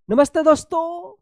नमस्ते दोस्तों।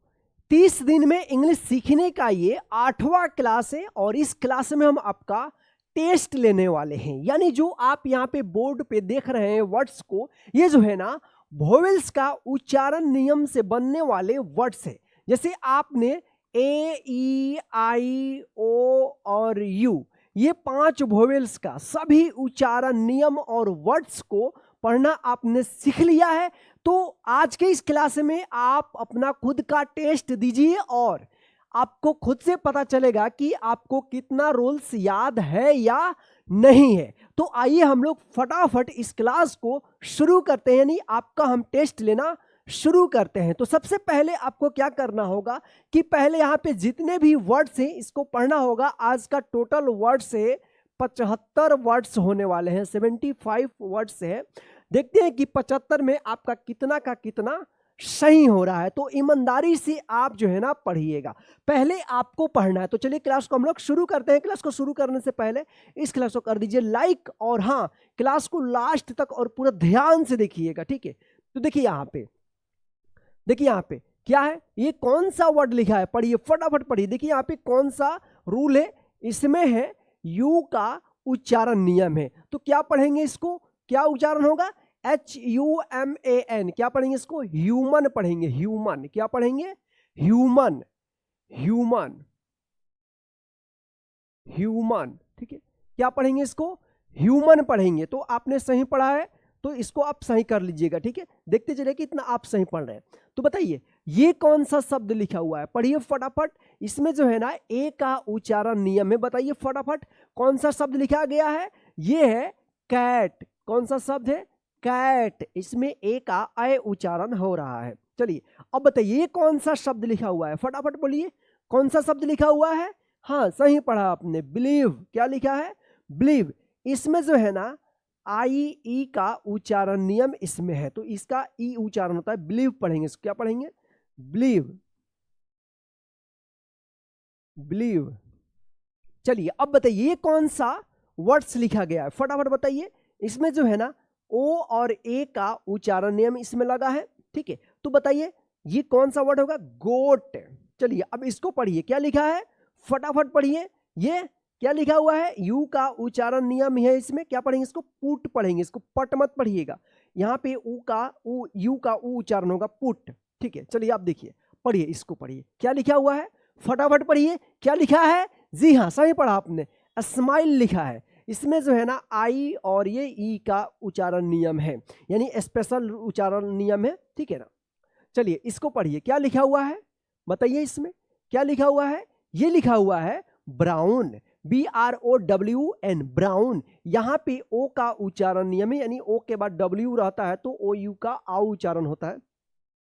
30 दिन में इंग्लिश सीखने का ये 8वां क्लास है और इस क्लास में हम आपका टेस्ट लेने वाले हैं। यानी जो आप यहाँ पे बोर्ड पे देख रहे हैं वर्ड्स को, ये जो है ना वोवेल्स का उच्चारण नियम से बनने वाले वर्ड्स है। जैसे आपने ए, ई, आई, ओ और यू, ये 5 वोवेल्स का सभी उच्चारण नियम और वर्ड्स को पढ़ना आपने सीख लिया है। तो आज के इस क्लास में आप अपना खुद का टेस्ट दीजिए और आपको खुद से पता चलेगा कि आपको कितना रूल्स याद है या नहीं है। तो आइए हम लोग फटाफट इस क्लास को शुरू करते हैं, यानी आपका हम टेस्ट लेना शुरू करते हैं। तो सबसे पहले आपको क्या करना होगा कि पहले यहाँ पे जितने भी वर्ड्स हैं इसको पढ़ना होगा। आज का टोटल वर्ड्स है 75 वर्ड्स होने वाले हैं, 75 वर्ड्स है। देखते हैं कि 75 में आपका कितना का कितना सही हो रहा है। तो ईमानदारी से आप जो है ना पढ़िएगा, पहले आपको पढ़ना है। तो चलिए क्लास को हम लोग शुरू करते हैं। क्लास को शुरू करने से पहले इस क्लास को कर दीजिए लाइक और हाँ, क्लास को लास्ट तक और पूरा ध्यान से देखिएगा, ठीक है। तो देखिए यहाँ पे, देखिए यहाँ पे क्या है, ये कौन सा वर्ड लिखा है, पढ़िए फटाफट पढ़िए। देखिए यहाँ पे कौन सा रूल है, इसमें है यू का उच्चारण नियम है। तो क्या पढ़ेंगे इसको, क्या उच्चारण होगा, HUMAN। क्या पढ़ेंगे इसको, ह्यूमन पढ़ेंगे, ह्यूमन। क्या पढ़ेंगे, ह्यूमन, ह्यूमन, ह्यूमन, ठीक है। क्या पढ़ेंगे इसको, ह्यूमन पढ़ेंगे। तो आपने सही पढ़ा है तो इसको आप सही कर लीजिएगा, ठीक है। देखते चलिए कितना आप सही पढ़ रहे हैं। तो बताइए ये कौन सा शब्द लिखा हुआ है, पढ़िए फटाफट। इसमें जो है ना ए का उच्चारण नियम है। बताइए फटाफट कौन सा शब्द लिखा गया है, ये है कैट। कौन सा शब्द है, कैट। इसमें ए का अय उच्चारण हो रहा है। चलिए अब बताइए ये कौन सा शब्द लिखा हुआ है, फटाफट बोलिए कौन सा शब्द लिखा हुआ है। हाँ सही पढ़ा आपने, बिलीव। क्या लिखा है, बिलीव। इसमें जो है ना आई ई का उच्चारण नियम इसमें है, तो इसका ई उच्चारण होता है, बिलीव पढ़ेंगे। इसको क्या पढ़ेंगे, बिलीव, बिलीव। चलिए अब बताइए ये कौन सा वर्ड्स लिखा गया है, फटाफट बताइए। इसमें जो है ना ओ और ए का उच्चारण नियम इसमें लगा है, ठीक है। तो बताइए ये कौन सा वर्ड होगा, गोट। चलिए अब इसको पढ़िए, क्या लिखा है, फटाफट पढ़िए। ये क्या लिखा हुआ है, यू का उच्चारण नियम है इसमें। क्या पढ़ेंगे इसको, पुट पढ़ेंगे। इसको पट मत पढ़िएगा, यहाँ पे ऊ का ऊ, यू का ऊ उच्चारण होगा, पुट, ठीक है। चलिए आप देखिए, पढ़िए इसको, पढ़िए क्या लिखा हुआ है, फटाफट पढ़िए। क्या लिखा है, जी हाँ सही पढ़ा आपने, स्माइल लिखा है। इसमें जो है ना आई और ये ई का उच्चारण नियम है, यानी स्पेशल उच्चारण नियम है, ठीक है ना। चलिए इसको पढ़िए, क्या लिखा हुआ है बताइए, इसमें क्या लिखा हुआ है, ये लिखा हुआ है ब्राउन, BROWN, ब्राउन। यहाँ पे ओ का उच्चारण नियम है, यानी ओ के बाद W रहता है तो OU का आ उच्चारण होता है,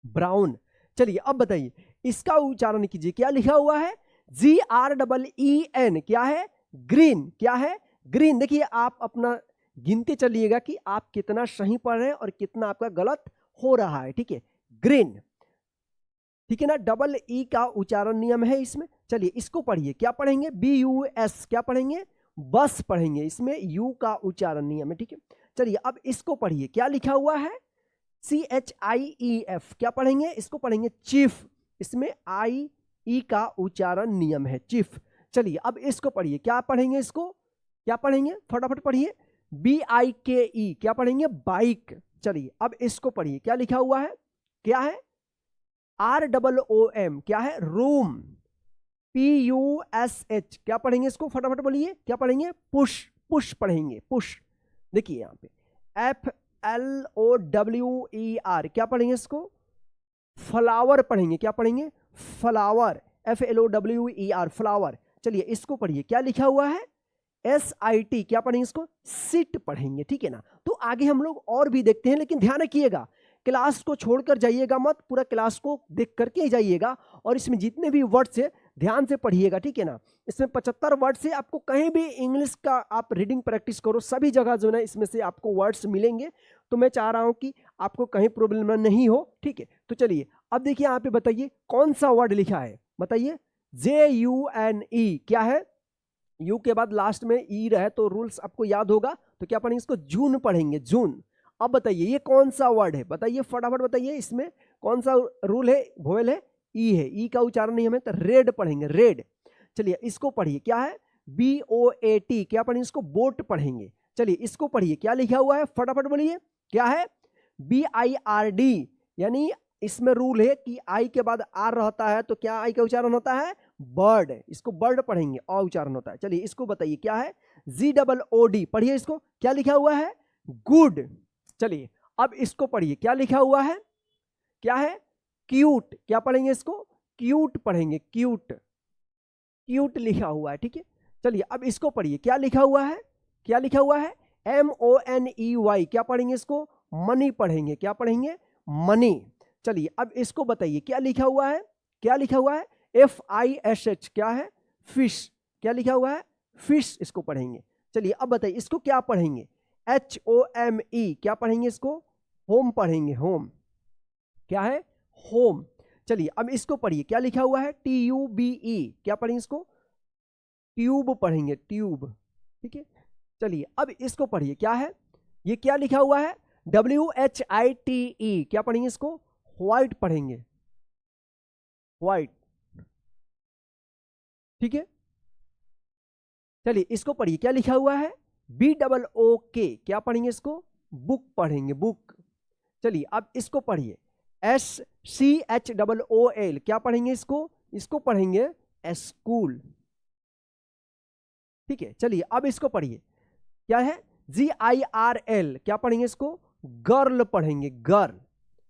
ब्राउन। चलिए अब बताइए इसका उच्चारण कीजिए, क्या लिखा हुआ है, GREEN। क्या है, ग्रीन। क्या है, ग्रीन। देखिए आप अपना गिनते चलिएगा कि आप कितना सही पढ़ रहे हैं और कितना आपका गलत हो रहा है, ठीक है। ग्रीन, ठीक है ना। डबल ई का उच्चारण नियम है इसमें। चलिए इसको पढ़िए, क्या पढ़ेंगे, BUS। क्या पढ़ेंगे, बस पढ़ेंगे। इसमें यू का उच्चारण नियम है, ठीक है। चलिए अब इसको पढ़िए, क्या लिखा हुआ है, CHIEF। क्या पढ़ेंगे, इसको पढ़ेंगे चीफ। इसमें आई ई का उच्चारण नियम है, चीफ। चलिए अब इसको पढ़िए, क्या पढ़ेंगे इसको, क्या पढ़ेंगे फटाफट पढ़िए, BIKE। क्या पढ़ेंगे, बाइक। चलिए अब इसको पढ़िए, क्या लिखा हुआ है, क्या है, ROOM। क्या है, रूम, PUSH। क्या पढ़ेंगे इसको, फटाफट बोलिए, क्या पढ़ेंगे, पुश। पुश पढ़ेंगे, पुश। देखिए यहाँ पे FLOWER। क्या पढ़ेंगे इसको, फ्लावर पढ़ेंगे। क्या पढ़ेंगे, फ्लावर, FLOWER, फ्लावर। चलिए इसको पढ़िए, क्या लिखा हुआ है, SIT। क्या पढ़ेंगे इसको, सिट पढ़ेंगे, ठीक है ना। तो आगे हम लोग और भी देखते हैं, लेकिन ध्यान रखिएगा क्लास को छोड़कर जाइएगा मत, पूरा क्लास को देख करके ही जाइएगा और इसमें जितने भी वर्ड्स है ध्यान से पढ़िएगा, ठीक है ना। इसमें 75 वर्ड से आपको कहीं भी इंग्लिश का आप रीडिंग प्रैक्टिस करो, सभी जगह जो है इसमें से आपको वर्ड्स मिलेंगे। तो मैं चाह रहा हूं कि आपको कहीं प्रॉब्लम नहीं हो, ठीक है। तो चलिए अब देखिए यहाँ पे बताइए कौन सा वर्ड लिखा है, बताइए, JUNE। क्या है, यू के बाद लास्ट में ई रहे तो रूल्स आपको याद होगा। तो क्या पढ़ेंगे इसको, जून पढ़ेंगे, जून। अब बताइए ये कौन सा वर्ड है, बताइए फटाफट बताइए। इसमें कौन सा रूल है, वोवेल है, ई है, ई का उच्चारण नहीं हमें, तो रेड पढ़ेंगे, रेड। चलिए इसको पढ़िए, क्या है, BOAT, क्या पढ़ेंगे इसको, बोट पढ़ेंगे। चलिए इसको पढ़िए, क्या लिखा हुआ है, फटाफट बोलिए, क्या है, BIRD, यानी इसमें रूल है कि आई के बाद आर रहता है तो क्या आई का उच्चारण होता है, बर्ड, इसको बर्ड पढ़ेंगे, और उच्चारण होता है। चलिए इसको बताइए, क्या है, GOOD, पढ़िए इसको, क्या लिखा हुआ है, गुड। चलिए अब इसको पढ़िए, क्या लिखा हुआ है, क्या है, क्यूट, क्या पढ़ेंगे इसको, क्यूट पढ़ेंगे, क्यूट, क्यूट लिखा हुआ है, ठीक है। चलिए अब इसको पढ़िए, क्या लिखा हुआ है, क्या लिखा हुआ है, MONEY, क्या पढ़ेंगे इसको, मनी पढ़ेंगे, क्या पढ़ेंगे, मनी। चलिए अब इसको बताइए, क्या लिखा हुआ है, क्या लिखा हुआ है, FISH, क्या है, फिश, क्या लिखा हुआ है, फिश, इसको पढ़ेंगे। चलिए अब बताइए इसको क्या पढ़ेंगे, HOME, क्या पढ़ेंगे इसको, होम पढ़ेंगे, होम, क्या है, होम। चलिए अब इसको पढ़िए, क्या लिखा हुआ है, TUBE, क्या पढ़ेंगे इसको, ट्यूब पढ़ेंगे, ट्यूब, ठीक है। चलिए अब इसको पढ़िए, क्या है, ये क्या लिखा हुआ है, WHITE, क्या पढ़ेंगे इसको, व्हाइट पढ़ेंगे, व्हाइट, ठीक है। चलिए इसको पढ़िए, क्या लिखा हुआ है, BOOK, क्या पढ़ेंगे इसको, बुक पढ़ेंगे, बुक। चलिए अब इसको पढ़िए, SCHOOL, क्या पढ़ेंगे इसको, इसको पढ़ेंगे स्कूल, ठीक है। चलिए अब इसको पढ़िए, क्या है, GIRL, क्या पढ़ेंगे इसको, गर्ल पढ़ेंगे, गर्ल।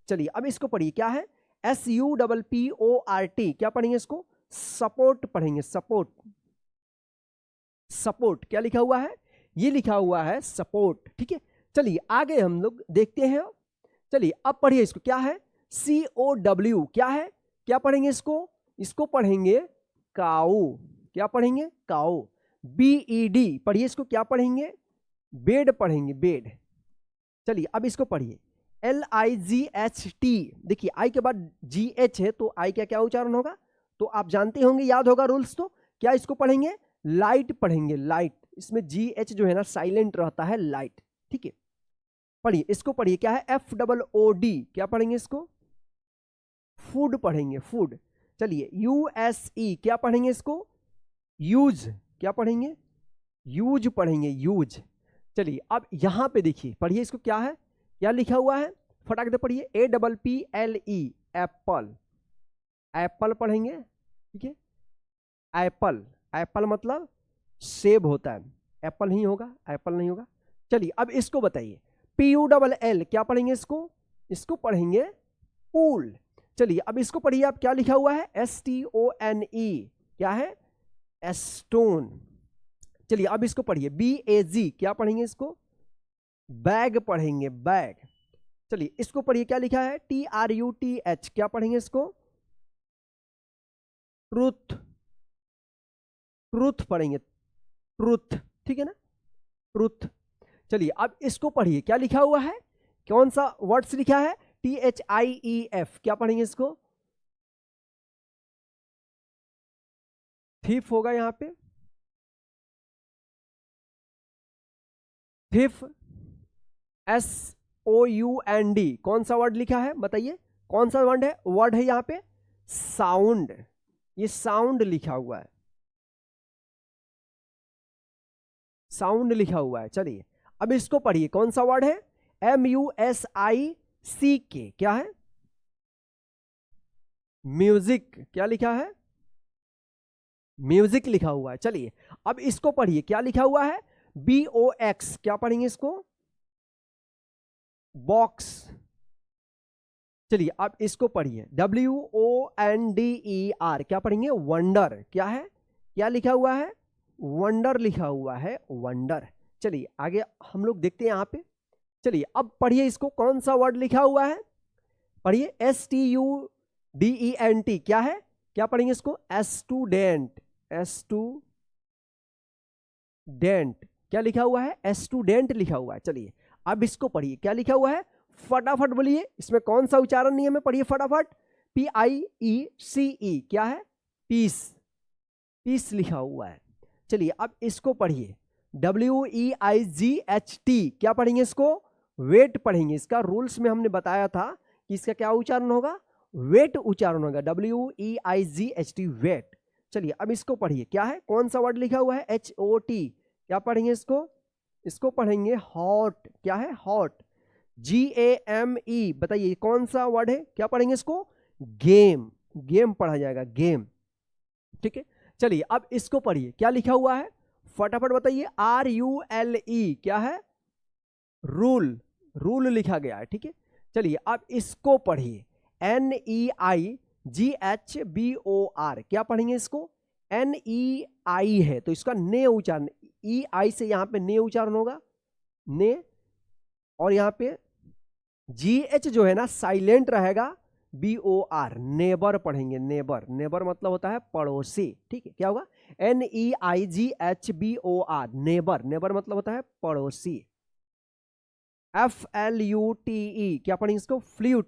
चलिए अब इसको पढ़िए, क्या है, SUPPORT, क्या पढ़ेंगे इसको, सपोर्ट पढ़ेंगे, सपोर्ट, सपोर्ट, क्या लिखा हुआ है, ये लिखा हुआ है सपोर्ट, ठीक है। चलिए आगे हम लोग देखते हैं। चलिए अब पढ़िए इसको, क्या है, COW, क्या है, क्या पढ़ेंगे इसको, इसको पढ़ेंगे काऊ, क्या पढ़ेंगे, काऊ। BED, पढ़िए इसको, क्या पढ़ेंगे, बेड पढ़ेंगे, बेड। चलिए अब इसको पढ़िए, LIGHT, देखिए आई के बाद GH है तो आई का क्या उच्चारण होगा, तो आप जानते होंगे, याद होगा रूल्स, तो क्या इसको पढ़ेंगे, लाइट पढ़ेंगे, लाइट, इसमें GH जो है ना साइलेंट रहता है, लाइट, ठीक है। पढ़िए इसको पढ़िए, क्या है, FOOD, क्या पढ़ेंगे इसको, फूड पढ़ेंगे, फूड। चलिए USE, क्या पढ़ेंगे इसको, यूज, क्या पढ़ेंगे, यूज पढ़ेंगे, यूज। चलिए अब यहां पे देखिए, पढ़िए इसको, क्या है, क्या लिखा हुआ है, फटाक से पढ़िए, APPLE, एप्पल, एप्पल पढ़ेंगे, ठीक है। एप्पल, एप्पल मतलब सेब होता है, एप्पल नहीं होगा, एप्पल नहीं होगा। चलिए अब इसको बताइए, PULL, क्या पढ़ेंगे इसको, इसको पढ़ेंगे पूल। चलिए अब इसको पढ़िए आप, क्या लिखा हुआ है, STONE, क्या है, स्टोन। चलिए अब इसको पढ़िए, BAG, क्या पढ़ेंगे इसको, बैग पढ़ेंगे, बैग। चलिए इसको पढ़िए, क्या लिखा है, TRUTH, क्या पढ़ेंगे इसको, ट्रूथ, ट्रूथ पढ़ेंगे, ट्रूथ, ठीक है ना, ट्रूथ। चलिए अब इसको पढ़िए, क्या लिखा हुआ है, कौन सा वर्ड्स लिखा है, THIEF, क्या पढ़ेंगे इसको, थिफ होगा यहां पे, थिफ, SOUND, कौन सा वर्ड लिखा है, बताइए कौन सा वर्ड है यहां पे, साउंड, ये साउंड लिखा हुआ है, साउंड लिखा हुआ है। चलिए अब इसको पढ़िए, कौन सा वर्ड है, MUSIC, क्या है, म्यूजिक, क्या लिखा है, म्यूजिक लिखा हुआ है। चलिए अब इसको पढ़िए, क्या लिखा हुआ है, BOX, क्या पढ़ेंगे इसको, बॉक्स। चलिए अब इसको पढ़िए, WONDER, क्या पढ़ेंगे, वंडर, क्या है, क्या लिखा हुआ है, वंडर लिखा हुआ है, वंडर। चलिए आगे हम लोग देखते हैं यहां पे। चलिए अब पढ़िए इसको, कौन सा वर्ड लिखा हुआ है, पढ़िए, STUDENT, क्या है, क्या पढ़ेंगे इसको, स्टूडेंट, स्टूडेंट, क्या लिखा हुआ है, स्टूडेंट लिखा हुआ है। चलिए अब इसको पढ़िए, क्या लिखा हुआ है, फटाफट बोलिए, इसमें कौन सा उच्चारण नहीं है, मैं पढ़िए फटाफट, PIECE, क्या है, पीस, पीस लिखा हुआ है। चलिए अब इसको पढ़िए, WEIGHT, क्या पढ़ेंगे इसको, वेट पढ़ेंगे। इसका रूल्स में हमने बताया था किसका क्या उच्चारण होगा? वेट उच्चारण होगा, WEIGHT, वेट। चलिए अब इसको पढ़िए, क्या है, कौन सा वर्ड लिखा हुआ है? HOT। क्या पढ़ेंगे इसको? इसको पढ़ेंगे हॉट। क्या है? हॉट। GAME, बताइए कौन सा वर्ड है? क्या पढ़ेंगे इसको? गेम। गेम पढ़ा जाएगा, गेम। ठीक है, चलिए अब इसको पढ़िए, क्या लिखा हुआ है? फटाफट बताइए। RULE, क्या है? रूल। रूल लिखा गया है। ठीक है, चलिए अब इसको पढ़िए। NEIGHBOR, क्या पढ़ेंगे इसको? NEI है तो इसका ने उच्चारण, EI से यहां पे ने उच्चारण होगा, ने। और यहां पे GH जो है ना साइलेंट रहेगा, BOR, नेबर पढ़ेंगे, नेबर। नेबर मतलब होता है पड़ोसी। ठीक है, क्या होगा? NEIGHBOR, neighbour. नेबर मतलब होता है पड़ोसी। FLUTE, क्या पढ़ेंगे इसको? फ्लूट।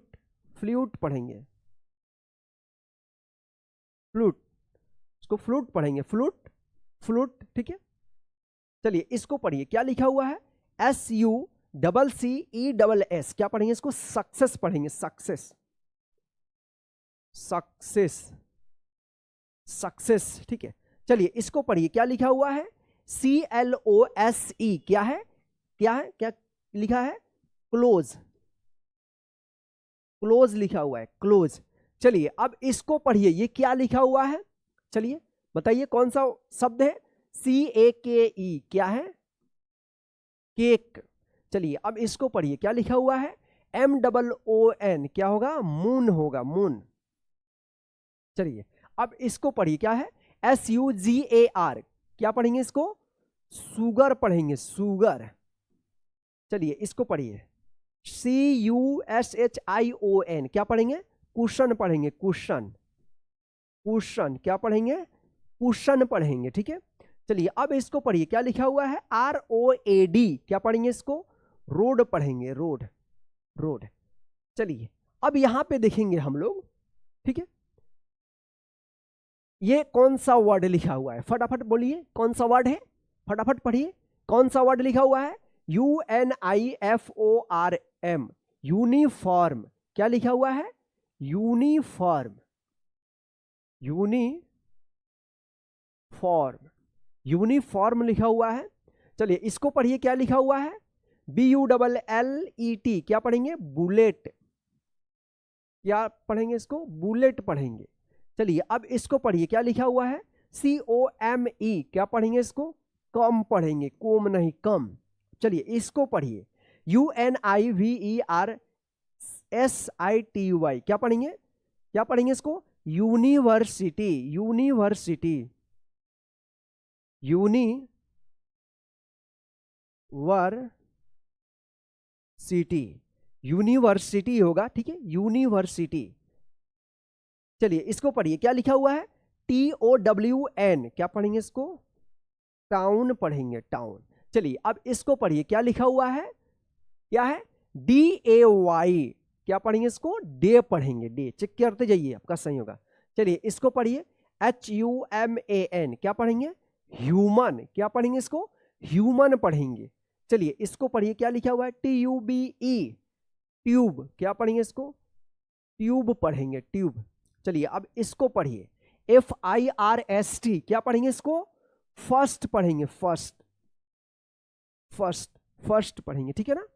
फ्लूट पढ़ेंगे, फ्लूट। इसको फ्लूट पढ़ेंगे, फ्लूट, फ्लूट। ठीक है, चलिए इसको पढ़िए, क्या लिखा हुआ है? SUCCESS, क्या पढ़ेंगे इसको? सक्सेस पढ़ेंगे, सक्सेस, सक्सेस, सक्सेस। ठीक है, चलिए इसको पढ़िए, क्या लिखा हुआ है? CLOSE, क्या है? क्या है? क्या लिखा है? क्लोज। क्लोज लिखा हुआ है, क्लोज। चलिए अब इसको पढ़िए, ये क्या लिखा हुआ है? चलिए बताइए कौन सा शब्द है? CAKE, क्या है? केक। चलिए अब इसको पढ़िए, क्या लिखा हुआ है? MOON, क्या होगा? मून होगा, मून। चलिए अब इसको पढ़िए, क्या है? SUGAR, क्या पढ़ेंगे इसको? सुगर पढ़ेंगे, सुगर। चलिए इसको पढ़िए, CUSHION, क्या पढ़ेंगे? कुशन पढ़ेंगे, कुशन। कुशन, क्या पढ़ेंगे? कुशन पढ़ेंगे। ठीक है, चलिए अब इसको पढ़िए, क्या लिखा हुआ है? ROAD, क्या पढ़ेंगे इसको? रोड पढ़ेंगे, रोड, रोड। चलिए अब यहां पे देखेंगे हम लोग। ठीक है, ये कौन सा वर्ड लिखा हुआ है? फटाफट बोलिए, कौन सा वर्ड है? फटाफट पढ़िए, कौन सा वर्ड लिखा हुआ है? UNIFORM, uniform. क्या लिखा हुआ है? यूनिफॉर्म, यूनिफॉर्म, यूनिफॉर्म लिखा हुआ है। चलिए इसको पढ़िए, क्या लिखा हुआ है? BULLET, क्या पढ़ेंगे? बुलेट। क्या पढ़ेंगे इसको? बुलेट पढ़ेंगे। चलिए अब इसको पढ़िए, क्या लिखा हुआ है? COME, क्या पढ़ेंगे इसको? कम पढ़ेंगे, कोम नहीं, कम। चलिए इसको पढ़िए, UNIVERSITY, क्या पढ़ेंगे? क्या पढ़ेंगे इसको? यूनिवर्सिटी, यूनिवर्सिटी, यूनिवर्सिटी, यूनिवर्सिटी होगा। ठीक है, यूनिवर्सिटी। चलिए इसको पढ़िए, क्या लिखा हुआ है? TOWN, क्या पढ़ेंगे इसको? टाउन पढ़ेंगे, टाउन। चलिए अब इसको पढ़िए, क्या लिखा हुआ है? क्या है? DAY, क्या पढ़ेंगे इसको? डे पढ़ेंगे, डे। चेक करते जाइए, आपका सही होगा। चलिए इसको पढ़िए, HUMAN, क्या पढ़ेंगे? ह्यूमन। क्या पढ़ेंगे इसको? ह्यूमन पढ़ेंगे। चलिए इसको पढ़िए, क्या लिखा हुआ है? TUBE, tube. क्या पढ़ेंगे इसको? ट्यूब पढ़ेंगे, ट्यूब। चलिए अब इसको पढ़िए, FIRST, क्या पढ़ेंगे इसको? फर्स्ट पढ़ेंगे, फर्स्ट, फर्स्ट, फर्स्ट पढ़ेंगे। ठीक है ना?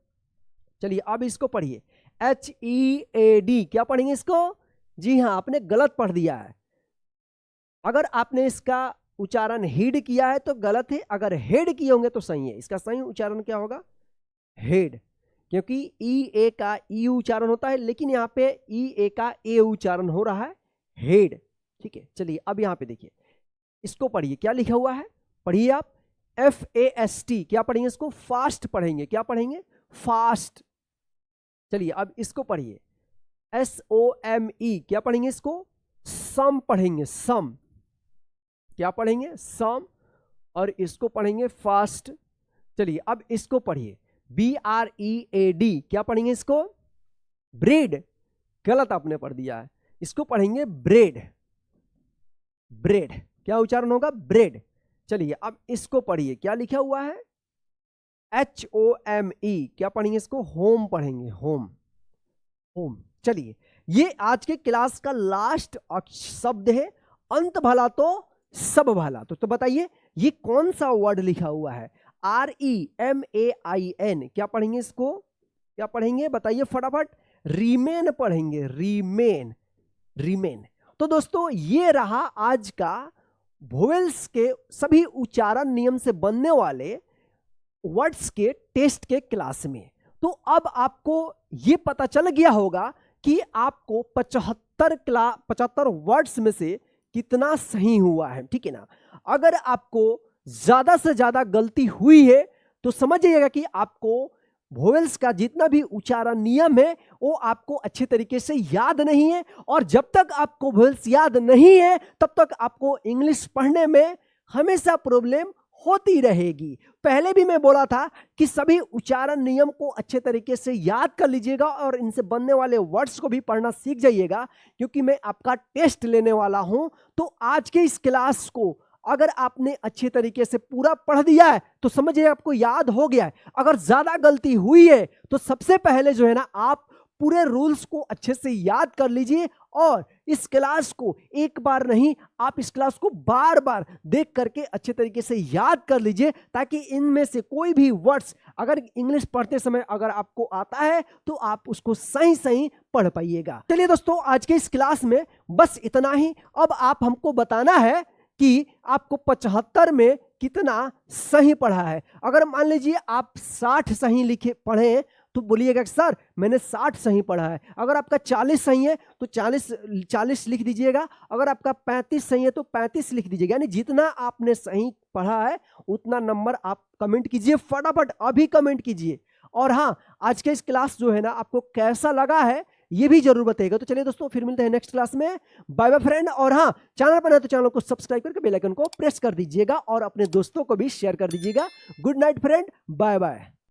चलिए अब इसको पढ़िए, HEAD, क्या पढ़ेंगे इसको? जी हाँ, आपने गलत पढ़ दिया है। अगर आपने इसका उच्चारण हेड किया है तो गलत है, अगर हेड किए होंगे तो सही है। इसका सही उच्चारण क्या होगा? हेड, क्योंकि EA का E उच्चारण होता है, लेकिन यहाँ पे EA का A उच्चारण हो रहा है, हेड। ठीक है, चलिए अब यहाँ पे देखिए, इसको पढ़िए, क्या लिखा हुआ है? पढ़िए आप, FAST, क्या पढ़ेंगे इसको? फास्ट पढ़ेंगे। क्या पढ़ेंगे? फास्ट। चलिए अब इसको पढ़िए, SOME, क्या पढ़ेंगे इसको? सम पढ़ेंगे, सम। क्या पढ़ेंगे? सम। और इसको पढ़ेंगे फास्ट। चलिए अब इसको पढ़िए, BREAD, क्या पढ़ेंगे इसको? ब्रेड। गलत आपने पढ़ दिया है, इसको पढ़ेंगे ब्रेड, ब्रेड। क्या उच्चारण होगा? ब्रेड। चलिए अब इसको पढ़िए, क्या लिखा हुआ है? HOME, क्या पढ़ेंगे इसको? होम पढ़ेंगे, होम, होम। चलिए, ये आज के क्लास का लास्ट शब्द है, अंत भला तो सब भला। तो बताइए ये कौन सा वर्ड लिखा हुआ है? REMAIN। क्या पढ़ेंगे इसको? क्या पढ़ेंगे बताइए फटाफट? रिमेन पढ़ेंगे, रिमेन, रिमेन। तो दोस्तों ये रहा आज का वोवेल्स के सभी उच्चारण नियम से बनने वाले वर्ड्स के टेस्ट के क्लास में। तो अब आपको ये पता चल गया होगा कि आपको 75 वर्ड्स में से कितना सही हुआ है, ठीक है ना। अगर आपको ज्यादा से ज्यादा गलती हुई है तो समझिएगा कि आपको वोवेल्स का जितना भी उच्चारण नियम है वो आपको अच्छे तरीके से याद नहीं है, और जब तक आपको वोवेल्स याद नहीं है तब तक आपको इंग्लिश पढ़ने में हमेशा प्रॉब्लम होती रहेगी। पहले भी मैं बोला था कि सभी उच्चारण नियम को अच्छे तरीके से याद कर लीजिएगा और इनसे बनने वाले वर्ड्स को भी पढ़ना सीख जाइएगा, क्योंकि मैं आपका टेस्ट लेने वाला हूं। तो आज के इस क्लास को अगर आपने अच्छे तरीके से पूरा पढ़ दिया है तो समझिए आपको याद हो गया है। अगर ज्यादा गलती हुई है तो सबसे पहले जो है ना, आप पूरे रूल्स को अच्छे से याद कर लीजिए और इस क्लास को एक बार नहीं, आप इस क्लास को बार बार देख करके अच्छे तरीके से याद कर लीजिए, ताकि इनमें से कोई भी वर्ड्स अगर इंग्लिश पढ़ते समय अगर आपको आता है तो आप उसको सही सही पढ़ पाइएगा। चलिए दोस्तों, आज के इस क्लास में बस इतना ही। अब आप हमको बताना है कि आपको 75 में कितना सही पढ़ा है। अगर मान लीजिए आप 60 सही लिखे पढ़े तो बोलिएगा कि सर मैंने 60 सही पढ़ा है। अगर आपका 40 सही है तो 40 लिख दीजिएगा। अगर आपका 35 सही है तो 35 लिख दीजिएगा। यानी जितना आपने सही पढ़ा है उतना नंबर आप कमेंट कीजिए, फटाफट अभी कमेंट कीजिए। और हाँ, आज के इस क्लास जो है ना आपको कैसा लगा है ये भी जरूर बताइएगा। तो चलिए दोस्तों, फिर मिलते हैं नेक्स्ट क्लास में। Bye bye friend. और हाँ, चैनल पर है तो चैनल को सब्सक्राइब करके बेल आइकन को प्रेस कर दीजिएगा और अपने दोस्तों को भी शेयर कर दीजिएगा। Good night friend, bye bye.